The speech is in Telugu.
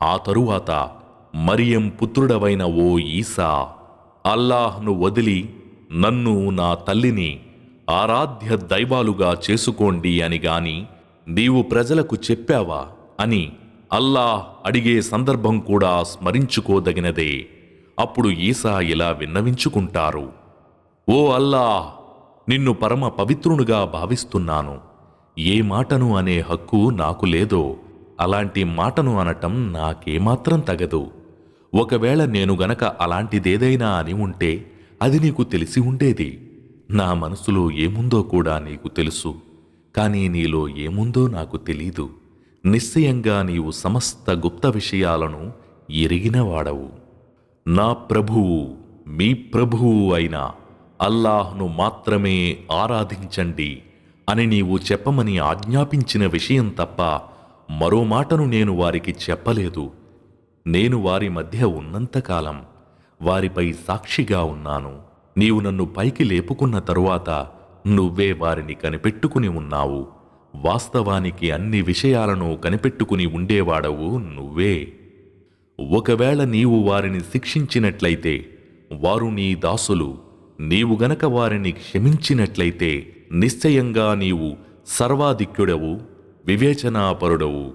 ఆ తరువాత మరియం పుత్రుడవైన ఓ ఈసా, అల్లాహ్ను వదిలి నన్ను నా తల్లిని ఆరాధ్య దైవాలుగా చేసుకోండి అని గాని నీవు ప్రజలకు చెప్పావా అని అల్లాహ్ అడిగే సందర్భం కూడా స్మరించుకోదగినదే. అప్పుడు ఈసా ఇలా విన్నవించుకుంటారు: ఓ అల్లాహ్, నిన్ను పరమ పవిత్రునిగా భావిస్తున్నాను. ఏ మాటను అనే హక్కు నాకు లేదో అలాంటి మాటను అనటం నాకేమాత్రం తగదు. ఒకవేళ నేను గనక అలాంటిదేదైనా అని ఉంటే అది నీకు తెలిసి ఉండేది. నా మనసులో ఏముందో కూడా నీకు తెలుసు, కానీ నీలో ఏముందో నాకు తెలీదు. నిశ్చయంగా నీవు సమస్త గుప్త విషయాలను ఎరిగినవాడవు. నా ప్రభువు, మీ ప్రభువు అయిన అల్లాహ్ను మాత్రమే ఆరాధించండి అని నీవు చెప్పమని ఆజ్ఞాపించిన విషయం తప్ప మరో మాటను నేను వారికి చెప్పలేదు. నేను వారి మధ్య ఉన్నంతకాలం వారిపై సాక్షిగా ఉన్నాను. నీవు నన్ను పైకి లేపుకున్న తరువాత నువ్వే వారిని కనిపెట్టుకుని ఉన్నావు. వాస్తవానికి అన్ని విషయాలను కనిపెట్టుకుని ఉండేవాడవు నువ్వే. ఒకవేళ నీవు వారిని శిక్షించినట్లయితే వారు నీ దాసులు. నీవు గనక వారిని క్షమించినట్లయితే నిశ్చయంగా నీవు సర్వాధిక్యుడవు, వివేచనాపరుడవు.